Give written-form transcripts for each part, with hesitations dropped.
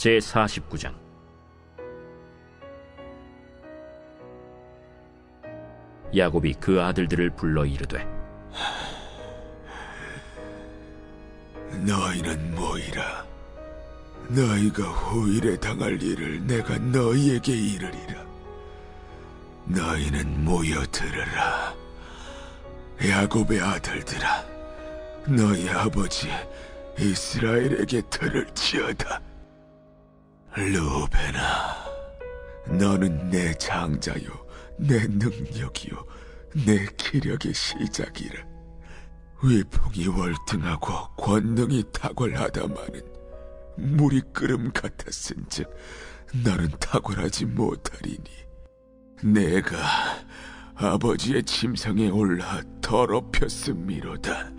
제49장. 야곱이 그 아들들을 불러 이르되, 너희는 모이라. 너희가 후일에 당할 일을 내가 너희에게 이르리라. 너희는 모여 들으라. 야곱의 아들들아, 너희 아버지 이스라엘에게 들을지어다. 루벤아, 너는 내 장자요 내 능력이요 내 기력의 시작이라. 위풍이 월등하고 권능이 탁월하다마는 물이 끓음 같았은즉 너는 탁월하지 못하리니, 내가 아버지의 침상에 올라 더럽혔음이로다.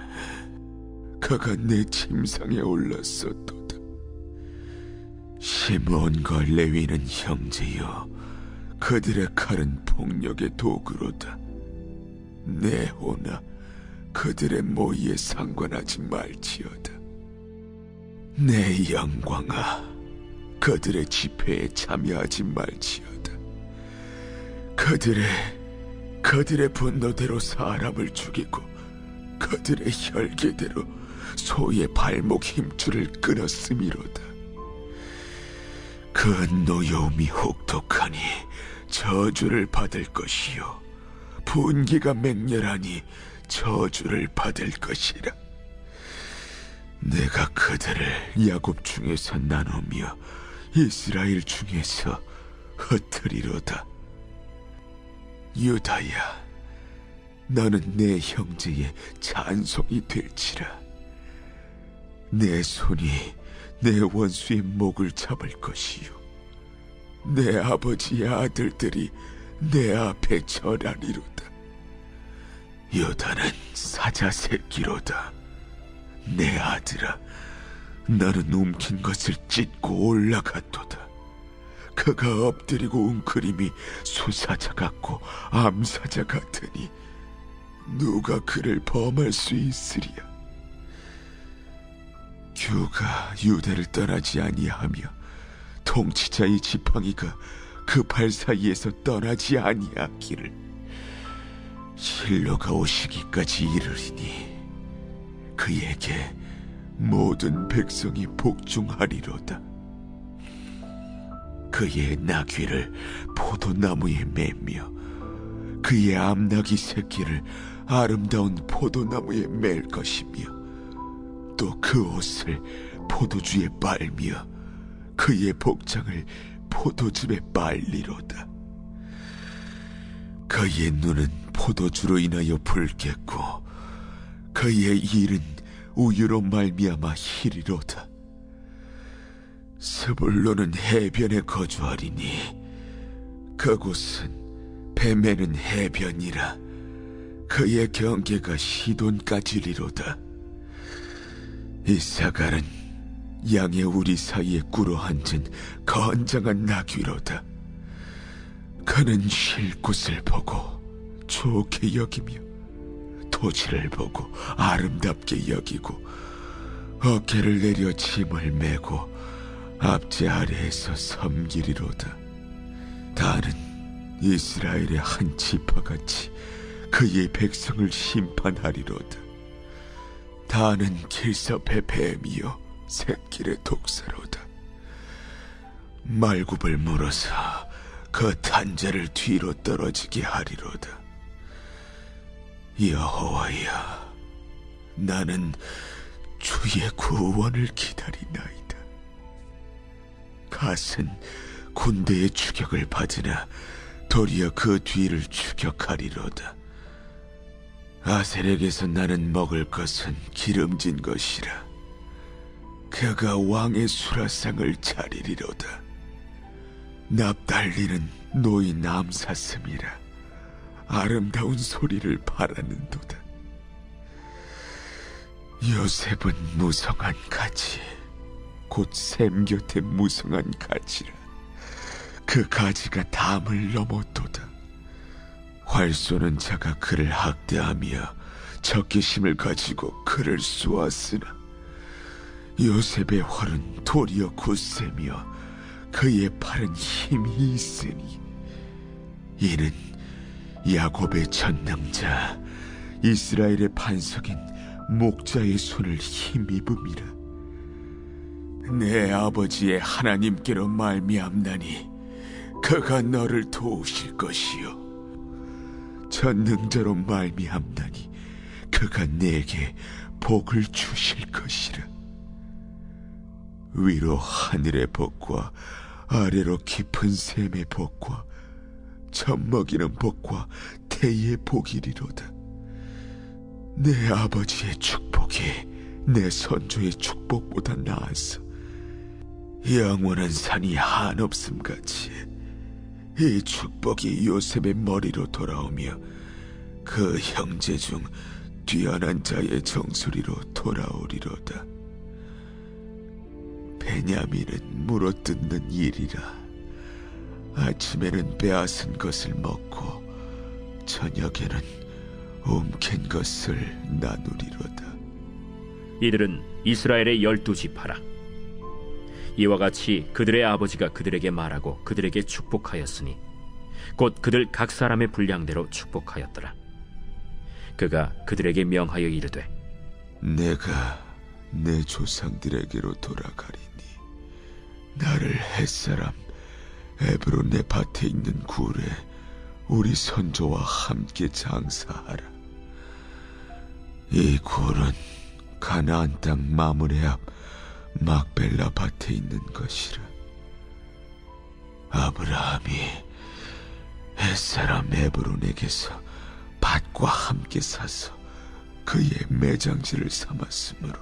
그가 내 침상에 올랐었도다. 시므온과 레위는 형제여, 그들의 칼은 폭력의 도구로다. 네호나, 그들의 모의에 상관하지 말지어다. 내 영광아, 그들의 집회에 참여하지 말지어다. 그들의 분노대로 사람을 죽이고 그들의 혈기대로 소의 발목 힘줄을 끊었음이로다. 그 노여움이 혹독하니 저주를 받을 것이요, 분기가 맹렬하니 저주를 받을 것이라. 내가 그들을 야곱 중에서 나누며 이스라엘 중에서 흩으리로다. 유다야, 너는 내 형제의 찬송이 될지라. 내 손이 내 원수의 목을 잡을 것이요, 내 아버지의 아들들이 내 앞에 절하리로다. 유다는 사자 새끼로다. 내 아들아, 너는 움킨 것을 찢고 올라갔도다. 그가 엎드리고 웅크림이 수사자 같고 암사자 같으니 누가 그를 범할 수 있으리야. 규가 유대를 떠나지 아니하며 통치자의 지팡이가 그 발 사이에서 떠나지 아니하기를 실로가 오시기까지 이르리니 그에게 모든 백성이 복종하리로다. 그의 나귀를 포도나무에 매며 그의 암나귀 새끼를 아름다운 포도나무에 맬 것이며, 또 그 옷을 포도주에 빨며 그의 복장을 포도즙에 빨리로다. 그의 눈은 포도주로 인하여 붉겠고 그의 일은 우유로 말미암아 희리로다. 스불론은 해변에 거주하리니 그곳은 뱀에는 해변이라. 그의 경계가 시돈까지리로다. 이사갈은 양의 우리 사이에 꿇어 앉은 건장한 나귀로다. 그는 쉴 곳을 보고 좋게 여기며 토지를 보고 아름답게 여기고 어깨를 내려 짐을 메고 앞제 아래에서 섬기리로다. 다는 이스라엘의 한 지파같이 그의 백성을 심판하리로다. 다는 길섭의 뱀이요 샛길의 독사로다. 말굽을 물어서 그 탄자를 뒤로 떨어지게 하리로다. 여호와야, 나는 주의 구원을 기다리나이다. 갓은 군대의 추격을 받으나 도리어 그 뒤를 추격하리로다. 아셀에게서 나는 먹을 것은 기름진 것이라. 그가 왕의 수라상을 차리리로다. 납달리는 노인 암사슴이라. 아름다운 소리를 바라는도다. 요셉은 무성한 가지, 곧 샘 곁에 무성한 가지라. 그 가지가 담을 넘었도다. 활 쏘는 자가 그를 학대하며 적개심을 가지고 그를 쏘았으나 요셉의 활은 도리어 굳세며 그의 팔은 힘이 있으니 이는 야곱의 전능자 이스라엘의 반석인 목자의 손을 힘입음이라. 내 아버지의 하나님께로 말미암나니 그가 너를 도우실 것이요 전능자로 말미암나니 그가 내게 복을 주실 것이라. 위로 하늘의 복과 아래로 깊은 샘의 복과 젖먹이는 복과 태의 복이리로다. 내 아버지의 축복이 내 선조의 축복보다 나아서 영원한 산이 한없음같이 이 축복이 요셉의 머리로 돌아오며 그 형제 중 뛰어난 자의 정수리로 돌아오리로다. 베냐민은 물어뜯는 일이라. 아침에는 빼앗은 것을 먹고 저녁에는 움킨 것을 나누리로다. 이들은 이스라엘의 12지파라. 이와 같이 그들의 아버지가 그들에게 말하고 그들에게 축복하였으니 곧 그들 각 사람의 분량대로 축복하였더라. 그가 그들에게 명하여 이르되 내가 내 조상들에게로 돌아가리니 나를 햇사람 에브론의 밭에 있는 굴에 우리 선조와 함께 장사하라. 이 굴은 가나안 땅 마므레 앞 막벨라 밭에 있는 것이라. 아브라함이 햇사람 에브론에게서 밭과 함께 사서 그의 매장지를 삼았으므로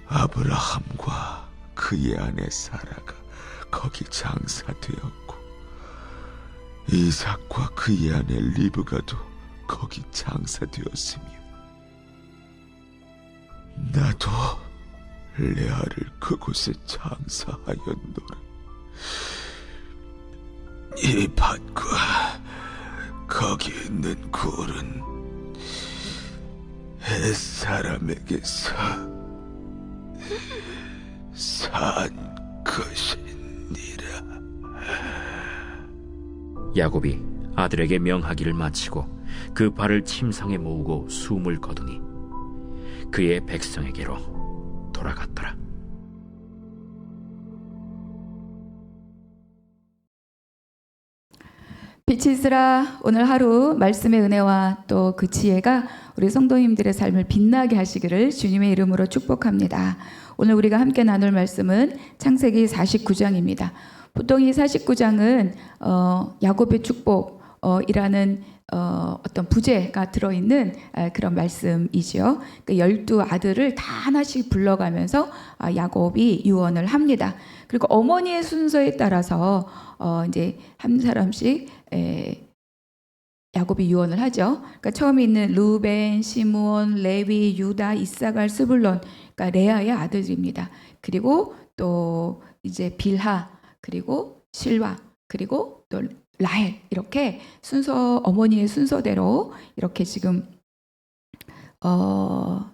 아브라함과 그의 아내 사라가 거기 장사되었고 이삭과 그의 아내 리브가도 거기 장사되었으며 나도 레아를 그곳에 장사하였노라. 이 밭과 거기 있는 굴은 햇사람에게서 산 것이니라. 야곱이 아들에게 명하기를 마치고 그 발을 침상에 모으고 숨을 거두니 그의 백성에게로 돌아갔더라. 빛이 있으라. 오늘 하루 말씀의 은혜와 또 그 지혜가 우리 성도님들의 삶을 빛나게 하시기를 주님의 이름으로 축복합니다. 오늘 우리가 함께 나눌 말씀은 창세기 49장입니다. 보통 이 49장은 야곱의 축복이라는 어떤 부제가 들어있는 그런 말씀이지요. 그 12아들을 다 하나씩 불러가면서 야곱이 유언을 합니다. 그리고 어머니의 순서에 따라서 이제 한 사람씩 야곱이 유언을 하죠. 그러니까 처음에 있는 루벤, 시므온, 레위, 유다, 이사갈, 스불론, 그러니까 레아의 아들입니다. 그리고 또 이제 빌하, 그리고 실와, 그리고 또 라헬, 이렇게 순서 어머니의 순서대로 이렇게 지금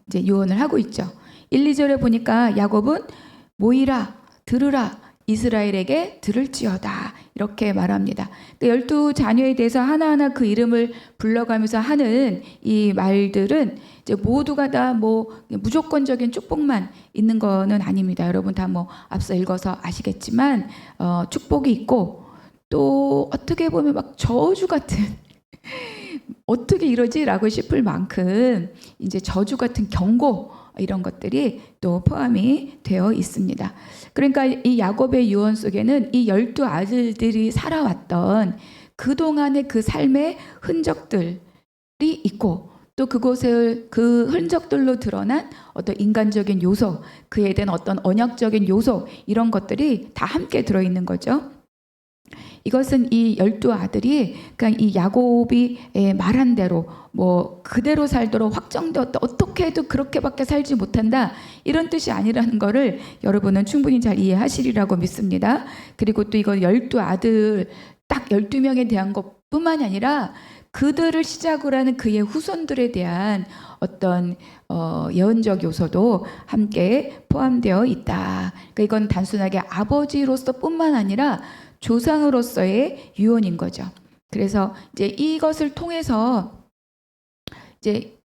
이제 유언을 하고 있죠. 1, 2절에 보니까 야곱은 모이라, 들으라, 이스라엘에게 들을지어다 이렇게 말합니다. 12자녀에 대해서 하나하나 그 이름을 불러가면서 하는 이 말들은 이제 모두가 다 뭐 무조건적인 축복만 있는 거는 아닙니다. 여러분 다 뭐 앞서 읽어서 아시겠지만 축복이 있고 또 어떻게 보면 막 저주 같은 어떻게 이러지라고 싶을 만큼 이제 저주 같은 경고 이런 것들이 또 포함이 되어 있습니다. 그러니까 이 야곱의 유언 속에는 이 12아들들이 살아왔던 그동안의 그 삶의 흔적들이 있고 또 그곳을 그 흔적들로 드러난 어떤 인간적인 요소, 그에 대한 어떤 언약적인 요소 이런 것들이 다 함께 들어있는 거죠. 이것은 이 12아들이 그냥 이 야곱이 말한 대로 뭐 그대로 살도록 확정되었다. 어떻게 해도 그렇게밖에 살지 못한다. 이런 뜻이 아니라는 거를 여러분은 충분히 잘 이해하시리라고 믿습니다. 그리고 또 이거 12아들 딱 12명에 대한 것뿐만이 아니라 그들을 시작으로 하는 그의 후손들에 대한 어떤 예언적 요소도 함께 포함되어 있다. 그러니까 이건 단순하게 아버지로서뿐만 아니라 조상으로서의 유언인 거죠. 그래서 이제 이것을 통해서 이제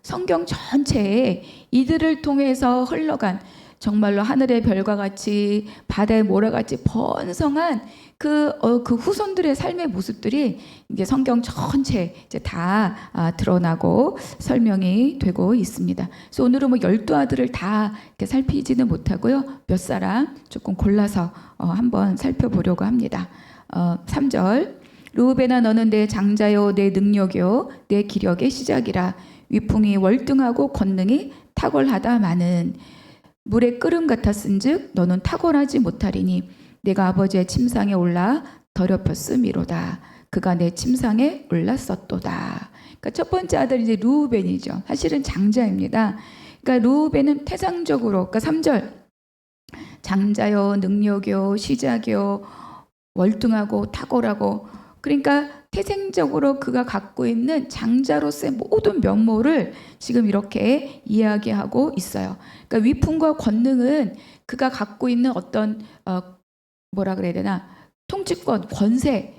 성경 전체에 이들을 통해서 흘러간 정말로 하늘의 별과 같이 바다의 모래같이 번성한 그 후손들의 삶의 모습들이 이제 성경 전체 이제 다 드러나고 설명이 되고 있습니다. 그래서 오늘은 뭐 12아들을 다 이렇게 살피지는 못하고요. 몇 사람 조금 골라서 한번 살펴보려고 합니다. 3절 르우벤아 너는 내 장자요 내 능력이요 내 기력의 시작이라 위풍이 월등하고 권능이 탁월하다마는 물의 끓음 같았은즉 너는 탁월하지 못하리니 내가 아버지의 침상에 올라 더럽혔음이로다. 그가 내 침상에 올랐었도다. 그러니까 첫 번째 아들이 이제 르우벤이죠. 사실은 장자입니다. 그러니까 르우벤은 태상적으로 그러니까 3절 장자요 능력이요 시작이요 월등하고 탁월하고 그러니까 태생적으로 그가 갖고 있는 장자로서의 모든 면모를 지금 이렇게 이야기하고 있어요. 그러니까 위풍과 권능은 그가 갖고 있는 어떤 뭐라 그래야 되나 통치권, 권세,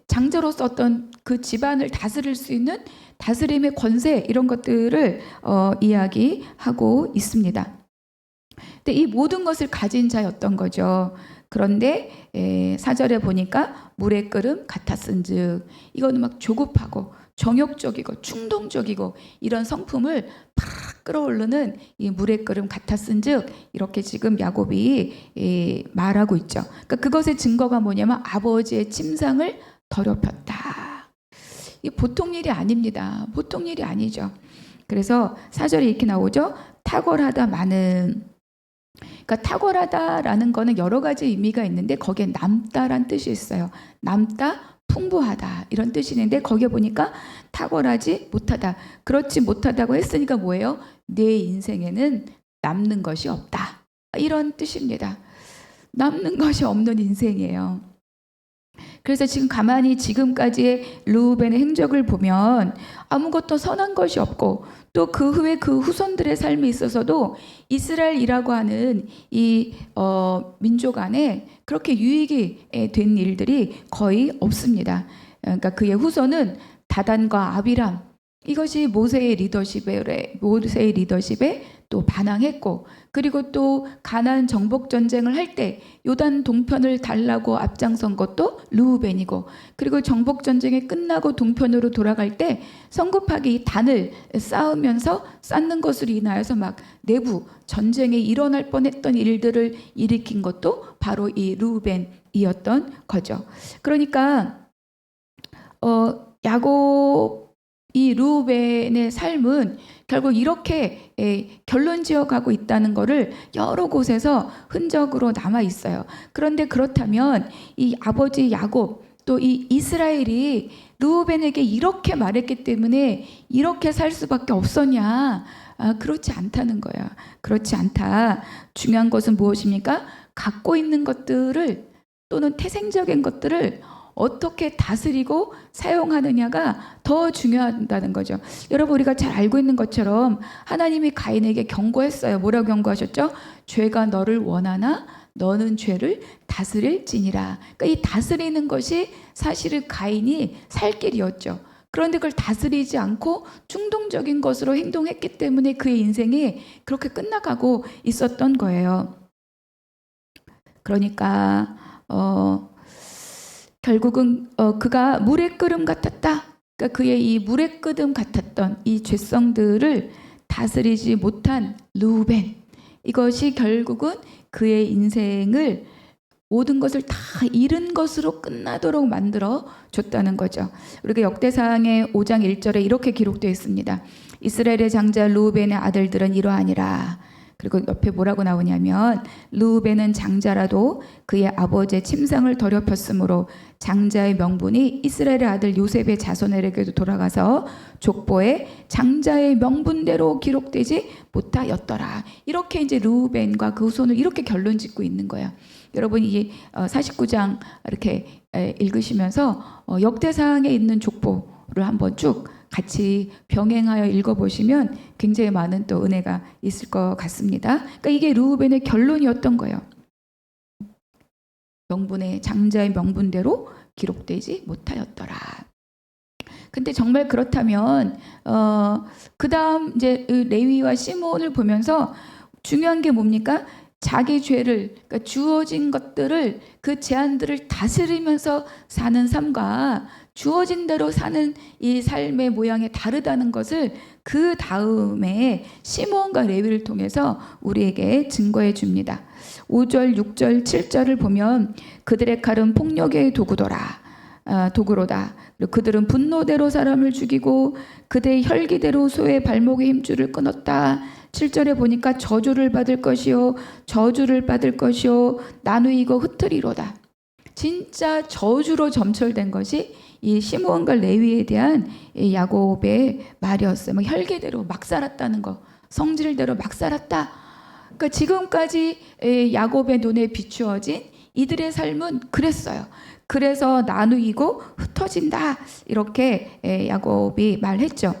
장자로서 어떤 그 집안을 다스릴 수 있는 다스림의 권세 이런 것들을 이야기하고 있습니다. 근데 이 모든 것을 가진 자였던 거죠. 그런데 4절에 보니까 물의 끓음 같았은즉 이거는 막 조급하고 정욕적이고 충동적이고 이런 성품을 팍 끌어오르는 이 물의 끓음 같았은즉 이렇게 지금 야곱이 말하고 있죠. 그러니까 그것의 증거가 뭐냐면 아버지의 침상을 더럽혔다. 이 보통 일이 아닙니다. 보통 일이 아니죠. 그래서 4절에 이렇게 나오죠. 탁월하다마는 그러니까 탁월하다라는 거는 여러 가지 의미가 있는데 거기에 남다란 뜻이 있어요. 남다, 풍부하다 이런 뜻이 있는데 거기에 보니까 탁월하지 못하다. 그렇지 못하다고 했으니까 뭐예요? 내 인생에는 남는 것이 없다. 이런 뜻입니다. 남는 것이 없는 인생이에요. 그래서 지금 가만히 지금까지의 르우벤의 행적을 보면 아무것도 선한 것이 없고 또 그 후에 그 후손들의 삶에 있어서도 이스라엘이라고 하는 이 민족 안에 그렇게 유익이 된 일들이 거의 없습니다. 그러니까 그의 후손은 다단과 아비람 이것이 모세의 리더십에 또 반항했고 그리고 또 가나안 정복 전쟁을 할 때 요단 동편을 달라고 앞장선 것도 르우벤이고 그리고 정복 전쟁이 끝나고 동편으로 돌아갈 때 성급하게 이 단을 쌓으면서 쌓는 것으로 인하여서 막 내부 전쟁이 일어날 뻔했던 일들을 일으킨 것도 바로 이 르우벤이었던 거죠. 그러니까 야곱 이 르우벤의 삶은 결국 이렇게 결론 지어가고 있다는 것을 여러 곳에서 흔적으로 남아 있어요. 그런데 그렇다면 이 아버지 야곱 또 이 이스라엘이 르우벤에게 이렇게 말했기 때문에 이렇게 살 수밖에 없었냐? 그렇지 않다는 거예요. 그렇지 않다. 중요한 것은 무엇입니까? 갖고 있는 것들을 또는 태생적인 것들을 어떻게 다스리고 사용하느냐가 더 중요하다는 거죠. 여러분 우리가 잘 알고 있는 것처럼 하나님이 가인에게 경고했어요. 뭐라고 경고하셨죠? 죄가 너를 원하나 너는 죄를 다스릴지니라. 그러니까 이 다스리는 것이 사실은 가인이 살 길이었죠. 그런데 그걸 다스리지 않고 충동적인 것으로 행동했기 때문에 그의 인생이 그렇게 끝나가고 있었던 거예요. 그러니까 결국은 그가 물의 끓음 같았다. 그러니까 그의 이 물의 끓음 같았던 이 죄성들을 다스리지 못한 르우벤. 이것이 결국은 그의 인생을 모든 것을 다 잃은 것으로 끝나도록 만들어 줬다는 거죠. 우리가 역대상의 5장 1절에 이렇게 기록되어 있습니다. 이스라엘의 장자 르우벤의 아들들은 이러하니라. 그리고 옆에 뭐라고 나오냐면 르우벤은 장자라도 그의 아버지의 침상을 더럽혔으므로 장자의 명분이 이스라엘의 아들 요셉의 자손에게도 돌아가서 족보에 장자의 명분대로 기록되지 못하였더라. 이렇게 이제 르우벤과 그 후손을 이렇게 결론 짓고 있는 거예요. 여러분 이 49장 이렇게 읽으시면서 역대상에 있는 족보를 한번 쭉 같이 병행하여 읽어보시면 굉장히 많은 또 은혜가 있을 것 같습니다. 그러니까 이게 르우벤의 결론이었던 거예요. 명분의 장자의 명분대로 기록되지 못하였더라. 근데 정말 그렇다면 그 다음 이제 레위와 시므온을 보면서 중요한 게 뭡니까? 자기 죄를, 그러니까 주어진 것들을, 그 제한들을 다스리면서 사는 삶과 주어진 대로 사는 이 삶의 모양이 다르다는 것을 그 다음에 시므온과 레위를 통해서 우리에게 증거해 줍니다. 5절, 6절, 7절을 보면 그들의 칼은 폭력의 도구로다. 그리고 그들은 분노대로 사람을 죽이고 그들의 혈기대로 소의 발목의 힘줄을 끊었다. 7절에 보니까 저주를 받을 것이요 나누이고 흩으리로다. 진짜 저주로 점철된 것이 이 시므온과 레위에 대한 이 야곱의 말이었어요. 뭐 혈기대로 막 살았다는 거, 성질대로 막 살았다. 그러니까 지금까지 야곱의 눈에 비추어진 이들의 삶은 그랬어요. 그래서 나누이고 흩어진다. 이렇게 야곱이 말했죠.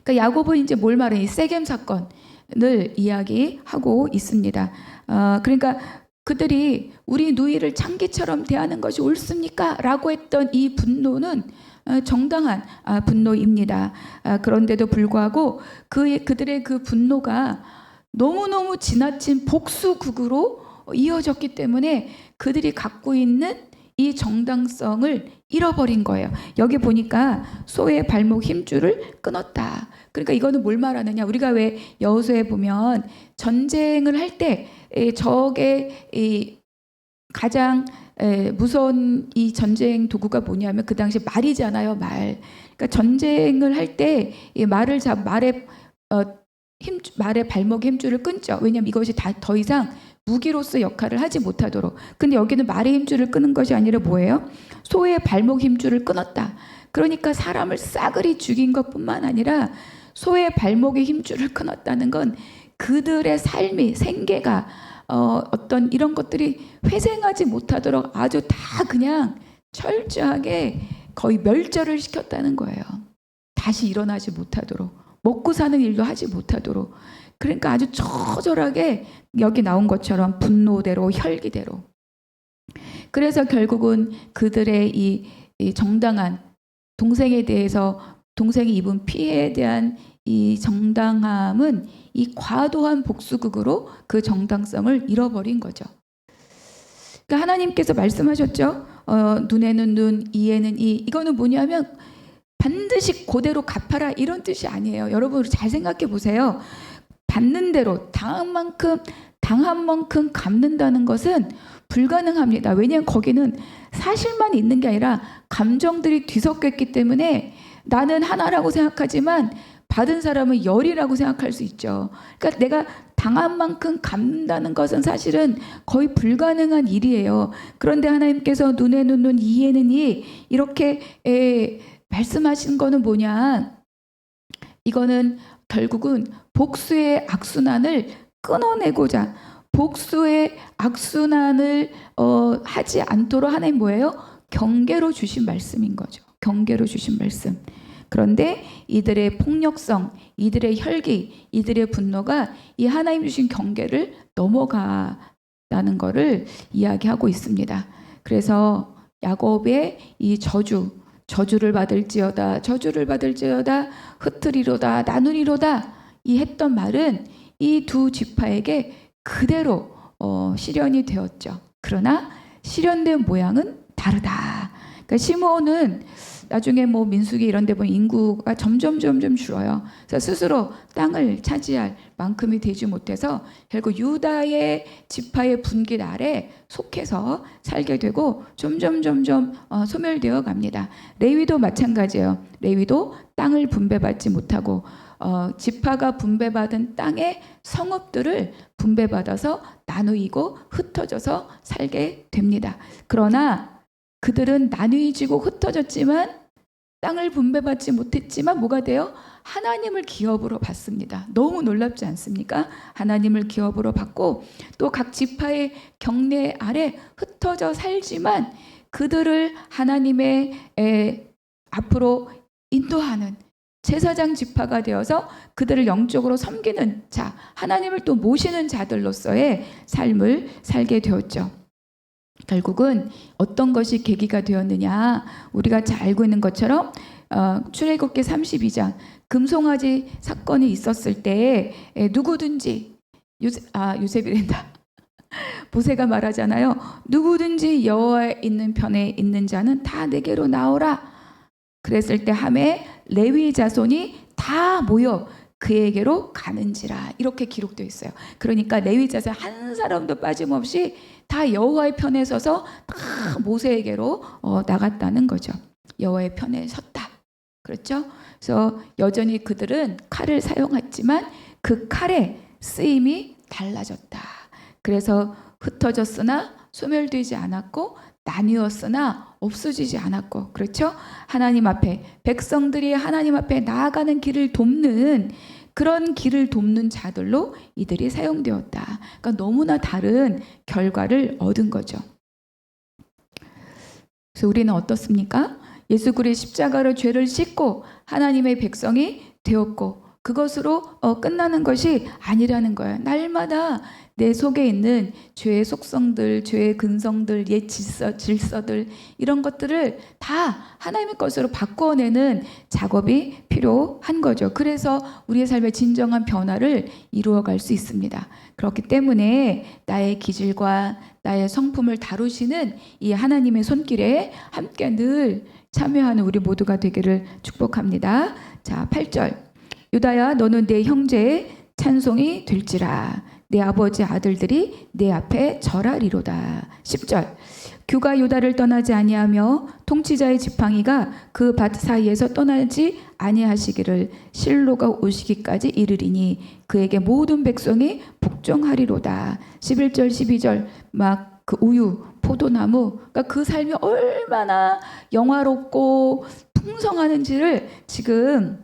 그러니까 야곱은 이제 뭘 말해? 이 세겜 사건을 이야기하고 있습니다. 그러니까 그들이 우리 누이를 창기처럼 대하는 것이 옳습니까? 라고 했던 이 분노는 정당한 분노입니다. 그런데도 불구하고 그들의 그 분노가 너무너무 지나친 복수극으로 이어졌기 때문에 그들이 갖고 있는 이 정당성을 잃어버린 거예요. 여기 보니까 소의 발목 힘줄을 끊었다. 그러니까 이거는 뭘 말하느냐? 우리가 왜 여호수아에 보면 전쟁을 할 때 적의 가장 무서운 이 전쟁 도구가 뭐냐면 그 당시 말이잖아요. 말. 그러니까 전쟁을 할 때 이 말의 발목의 힘줄을 끊죠. 왜냐하면 이것이 더 이상 무기로서 역할을 하지 못하도록. 근데 여기는 말의 힘줄을 끊은 것이 아니라 뭐예요? 소의 발목 힘줄을 끊었다. 그러니까 사람을 싸그리 죽인 것뿐만 아니라 소의 발목의 힘줄을 끊었다는 건 그들의 삶이, 생계가 어떤 이런 것들이 회생하지 못하도록 아주 다 그냥 철저하게 거의 멸절을 시켰다는 거예요. 다시 일어나지 못하도록, 먹고 사는 일도 하지 못하도록. 그러니까 아주 처절하게 여기 나온 것처럼 분노대로, 혈기대로. 그래서 결국은 그들의 이 정당한 동생에 대해서, 동생이 입은 피해에 대한 이 정당함은 이 과도한 복수극으로 그 정당성을 잃어버린 거죠. 그러니까 하나님께서 말씀하셨죠. 눈에는 눈, 이에는 이. 이거는 뭐냐면 반드시 그대로 갚아라 이런 뜻이 아니에요. 여러분 잘 생각해 보세요. 받는 대로 당한 만큼 갚는다는 것은 불가능합니다. 왜냐하면 거기는 사실만 있는 게 아니라 감정들이 뒤섞여 있기 때문에 나는 하나라고 생각하지만 받은 사람은 열이라고 생각할 수 있죠. 그러니까 내가 당한 만큼 갚는다는 것은 사실은 거의 불가능한 일이에요. 그런데 하나님께서 눈에는 눈, 이에는 이 이렇게 말씀하신 거는 뭐냐? 이거는 결국은 복수의 악순환을 끊어내고자, 복수의 악순환을 하지 않도록 하나님 뭐예요? 경계로 주신 말씀인 거죠. 경계로 주신 말씀. 그런데 이들의 폭력성, 이들의 혈기, 이들의 분노가 이 하나님 주신 경계를 넘어가다는 것을 이야기하고 있습니다. 그래서 야곱의 이 저주를 받을지어다, 흩으리로다, 나누리로다, 이 했던 말은 이 두 지파에게 그대로 실현이 되었죠. 그러나 실현된 모양은 다르다. 그러니까 시므온은 나중에 뭐 민수기 이런 데 보면 인구가 점점 줄어요. 그래서 스스로 땅을 차지할 만큼이 되지 못해서 결국 유다의 지파의 분깃 아래 속해서 살게 되고 점점 소멸되어 갑니다. 레위도 마찬가지예요. 레위도 땅을 분배받지 못하고 지파가 분배받은 땅의 성읍들을 분배받아서 나누이고 흩어져서 살게 됩니다. 그러나 그들은 나누어지고 흩어졌지만 땅을 분배받지 못했지만 뭐가 돼요? 하나님을 기업으로 받습니다. 너무 놀랍지 않습니까? 하나님을 기업으로 받고 또 각 지파의 경례 아래 흩어져 살지만 그들을 하나님의 앞으로 인도하는 제사장 지파가 되어서 그들을 영적으로 섬기는 자, 하나님을 또 모시는 자들로서의 삶을 살게 되었죠. 결국은 어떤 것이 계기가 되었느냐, 우리가 잘 알고 있는 것처럼 출애굽기 32장 금송아지 사건이 있었을 때 누구든지 요셉이란다. 모세가 말하잖아요. 누구든지 여호와의 있는 편에 있는 자는 다 내게로 나오라. 그랬을 때 함에 레위 자손이 다 모여 그에게로 가는지라 이렇게 기록되어 있어요. 그러니까 레위 자손 한 사람도 빠짐없이 다 여호와의 편에 서서 다 모세에게로 나갔다는 거죠. 여호와의 편에 섰다. 그렇죠? 그래서 여전히 그들은 칼을 사용했지만 그 칼의 쓰임이 달라졌다. 그래서 흩어졌으나 소멸되지 않았고 나뉘었으나 없어지지 않았고, 그렇죠? 하나님 앞에 백성들이 하나님 앞에 나아가는 길을 돕는 그런 길을 돕는 자들로 이들이 사용되었다. 그러니까 너무나 다른 결과를 얻은 거죠. 그래서 우리는 어떻습니까? 예수 그리스도의 십자가로 죄를 씻고 하나님의 백성이 되었고 그것으로 끝나는 것이 아니라는 거예요. 날마다 내 속에 있는 죄의 속성들, 죄의 근성들, 옛 질서들 이런 것들을 다 하나님의 것으로 바꿔내는 작업이 필요한 거죠. 그래서 우리의 삶의 진정한 변화를 이루어갈 수 있습니다. 그렇기 때문에 나의 기질과 나의 성품을 다루시는 이 하나님의 손길에 함께 늘 참여하는 우리 모두가 되기를 축복합니다. 자, 8절. 유다야, 너는 내 형제의 찬송이 될지라. 내 아버지 아들들이 내 앞에 절하리로다. 10절. 규가 유다를 떠나지 아니하며 통치자의 지팡이가 그 밭 사이에서 떠나지 아니하시기를 실로가 오시기까지 이르리니 그에게 모든 백성이 복종하리로다. 11절 12절 막 그 우유, 포도나무, 그러니까 그 삶이 얼마나 영화롭고 풍성하는지를 지금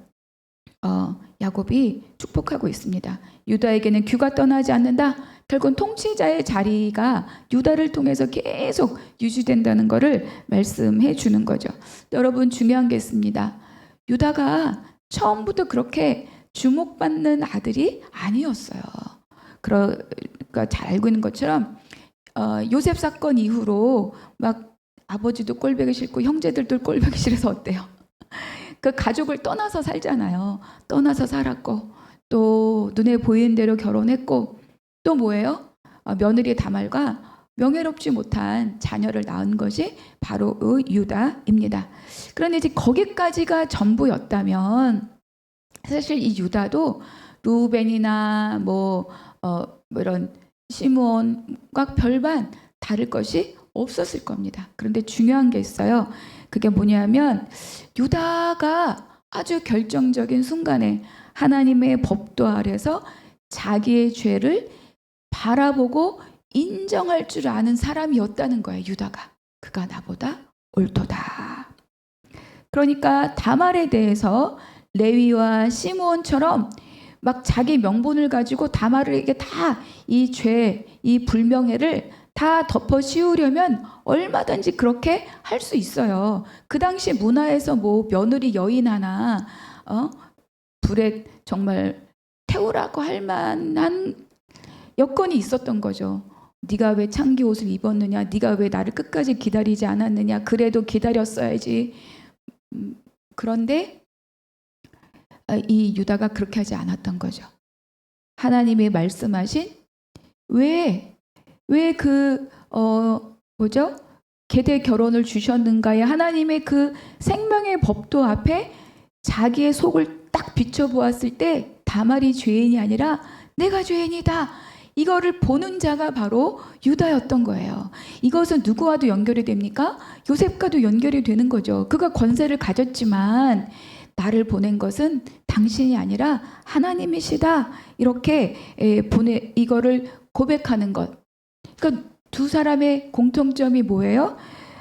야곱이 축복하고 있습니다. 유다에게는 규가 떠나지 않는다. 결국은 통치자의 자리가 유다를 통해서 계속 유지된다는 것을 말씀해 주는 거죠. 여러분 중요한 게 있습니다. 유다가 처음부터 그렇게 주목받는 아들이 아니었어요. 그러니까 잘 알고 있는 것처럼 요셉 사건 이후로 막 아버지도 꼴보기 싫고 형제들도 꼴보기 싫어서 어때요? 그 가족을 떠나서 살잖아요. 떠나서 살았고 또 눈에 보이는 대로 결혼했고 또 뭐예요? 며느리 다말과 명예롭지 못한 자녀를 낳은 것이 바로 유다입니다. 그런데 이제 거기까지가 전부였다면 사실 이 유다도 루벤이나 뭐 이런 시므온과 별반 다를 것이 없었을 겁니다. 그런데 중요한 게 있어요. 그게 뭐냐면 유다가 아주 결정적인 순간에 하나님의 법도 아래서 자기의 죄를 바라보고 인정할 줄 아는 사람이었다는 거예요. 유다가. 그가 나보다 옳도다. 그러니까 다말에 대해서 레위와 시므온처럼 막 자기 명분을 가지고 다말에게 다 이 죄, 이 불명예를 다 덮어 씌우려면 얼마든지 그렇게 할 수 있어요. 그 당시 문화에서 뭐 며느리 여인 하나 불에 정말 태우라고 할 만한 여건이 있었던 거죠. 네가 왜 창기 옷을 입었느냐? 네가 왜 나를 끝까지 기다리지 않았느냐? 그래도 기다렸어야지. 그런데 이 유다가 그렇게 하지 않았던 거죠. 하나님이 말씀하신 왜 계대 결혼을 주셨는가에 하나님의 그 생명의 법도 앞에 자기의 속을 딱 비춰보았을 때 다말이 죄인이 아니라 내가 죄인이다. 이거를 보는 자가 바로 유다였던 거예요. 이것은 누구와도 연결이 됩니까? 요셉과도 연결이 되는 거죠. 그가 권세를 가졌지만 나를 보낸 것은 당신이 아니라 하나님이시다. 이렇게 이거를 고백하는 것. 그러니까 두 사람의 공통점이 뭐예요?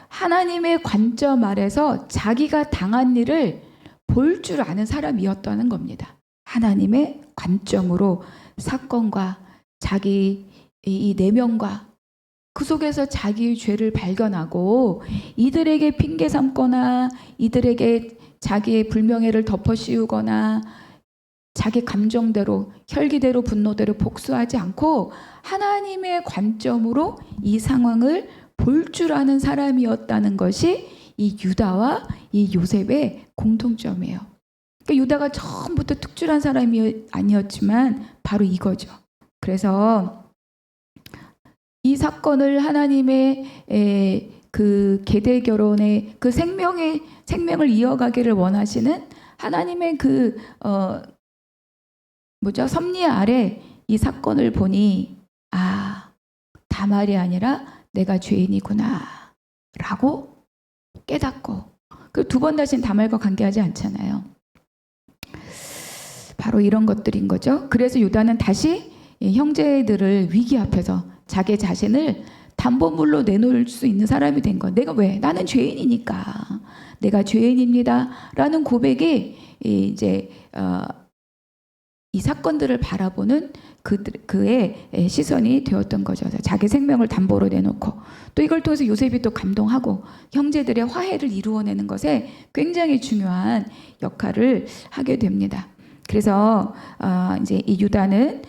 하나님의 관점 아래서 자기가 당한 일을 볼 줄 아는 사람이었다는 겁니다. 하나님의 관점으로 사건과 자기 이 내면과 그 속에서 자기의 죄를 발견하고 이들에게 핑계 삼거나 이들에게 자기의 불명예를 덮어씌우거나 자기 감정대로 혈기대로 분노대로 복수하지 않고 하나님의 관점으로 이 상황을 볼 줄 아는 사람이었다는 것이 이 유다와 이 요셉의 공통점이에요. 그러니까 유다가 처음부터 특출한 사람이 아니었지만 바로 이거죠. 그래서 이 사건을 하나님의 그 계대 결혼의 그 생명을 이어가기를 원하시는 하나님의 그 섭리 아래 이 사건을 보니 다말이 아니라 내가 죄인이구나 라고 깨닫고 그 두 번 다시는 다말과 관계하지 않잖아요. 바로 이런 것들인 거죠. 그래서 유다는 다시 형제들을 위기 앞에서 자기 자신을 담보물로 내놓을 수 있는 사람이 된 거예요. 내가 왜? 나는 죄인이니까. 내가 죄인입니다. 라는 고백이 이제 이 사건들을 바라보는 그의 시선이 되었던 거죠. 자기 생명을 담보로 내놓고 또 이걸 통해서 요셉이 또 감동하고 형제들의 화해를 이루어내는 것에 굉장히 중요한 역할을 하게 됩니다. 그래서 이제 이 유다는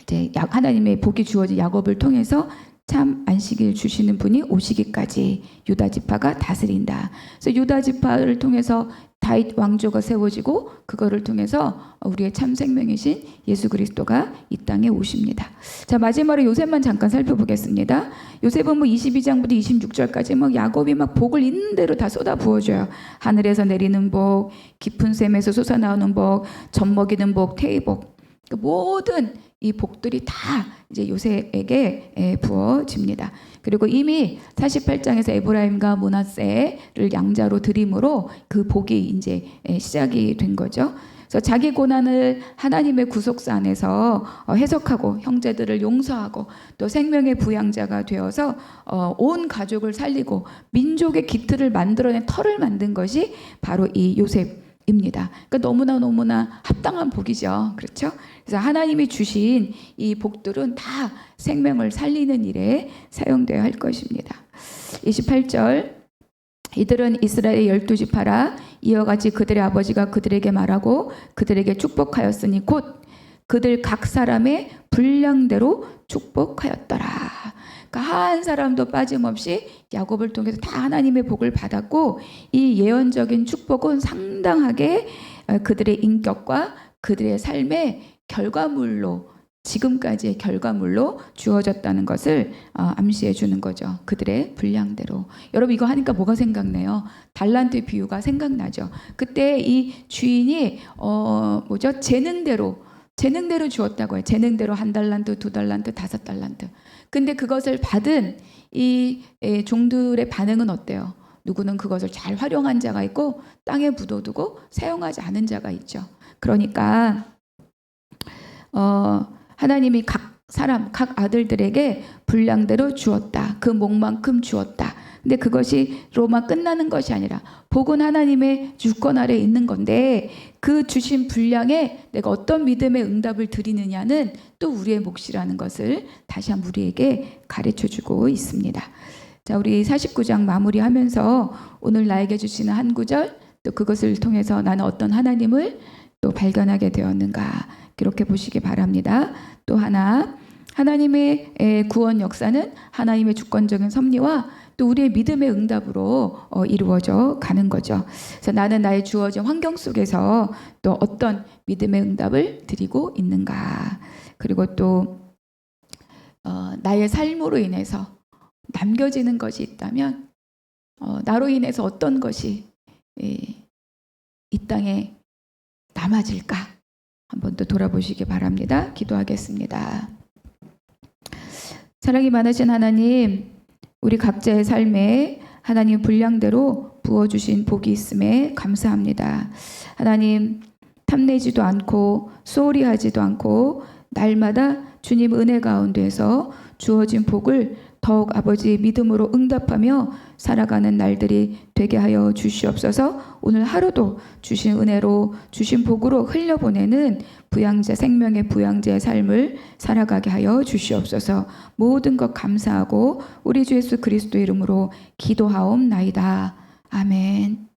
이제 하나님의 복이 주어진 야곱을 통해서 참 안식일 주시는 분이 오시기까지 유다 지파가 다스린다. 그래서 유다 지파를 통해서 다윗 왕조가 세워지고 그거를 통해서 우리의 참 생명이신 예수 그리스도가 이 땅에 오십니다. 자, 마지막으로 요셉만 잠깐 살펴보겠습니다. 요셉은 22장부터 26절까지 야곱이 복을 있는 대로 다 쏟아 부어줘요. 하늘에서 내리는 복, 깊은 샘에서 솟아나오는 복, 젖먹이는 복, 태의복. 모든 이 복들이 다 이제 요셉에게 부어집니다. 그리고 이미 48장에서 에브라임과 므낫세를 양자로 드림으로 그 복이 이제 시작이 된 거죠. 그래서 자기 고난을 하나님의 구속사 안에서 해석하고 형제들을 용서하고 또 생명의 부양자가 되어서 온 가족을 살리고 민족의 기틀을 만들어낸 터를 만든 것이 바로 이 요셉입니다. 그러니까 너무나 합당한 복이죠. 그렇죠? 그래서 하나님이 주신 이 복들은 다 생명을 살리는 일에 사용되어야 할 것입니다. 28절 이들은 이스라엘의 12지파라 이와 같이 그들의 아버지가 그들에게 말하고 그들에게 축복하였으니 곧 그들 각 사람의 분량대로 축복하였더라. 그러니까 한 사람도 빠짐없이 야곱을 통해서 다 하나님의 복을 받았고 이 예언적인 축복은 상당하게 그들의 인격과 그들의 삶의 결과물로 지금까지의 결과물로 주어졌다는 것을 암시해 주는 거죠. 그들의 분량대로. 여러분 이거 하니까 뭐가 생각나요? 달란트 비유가 생각나죠. 그때 이 주인이 재능대로 주었다고 해요. 재능대로 1달란트, 2달란트, 5달란트. 근데 그것을 받은 이 종들의 반응은 어때요? 누구는 그것을 잘 활용한 자가 있고 땅에 묻어두고 사용하지 않은 자가 있죠. 그러니까 하나님이 각 사람, 각 아들들에게 분량대로 주었다. 그 목만큼 주었다. 근데 그것이로만 끝나는 것이 아니라 복은 하나님의 주권 아래 있는 건데 그 주신 분량에 내가 어떤 믿음의 응답을 드리느냐는 또 우리의 몫이라는 것을 다시 한번 우리에게 가르쳐주고 있습니다. 자, 우리 49장 마무리하면서 오늘 나에게 주시는 한 구절 또 그것을 통해서 나는 어떤 하나님을 또 발견하게 되었는가 이렇게 보시기 바랍니다. 또 하나 하나님의 구원 역사는 하나님의 주권적인 섭리와 또 우리의 믿음의 응답으로 이루어져 가는 거죠. 그래서 나는 나의 주어진 환경 속에서 또 어떤 믿음의 응답을 드리고 있는가. 그리고 또 나의 삶으로 인해서 남겨지는 것이 있다면 나로 인해서 어떤 것이 이 땅에 남아질까 한번 또 돌아보시기 바랍니다. 기도하겠습니다. 사랑이 많으신 하나님, 우리 각자의 삶에 하나님 분량대로 부어주신 복이 있음에 감사합니다. 하나님, 탐내지도 않고 소홀히 하지도 않고 날마다 주님 은혜 가운데서 주어진 복을 더욱 아버지의 믿음으로 응답하며 살아가는 날들이 되게 하여 주시옵소서. 오늘 하루도 주신 은혜로 주신 복으로 흘려보내는 부양자, 생명의 부양자의 삶을 살아가게 하여 주시옵소서. 모든 것 감사하고 우리 주 예수 그리스도 이름으로 기도하옵나이다. 아멘.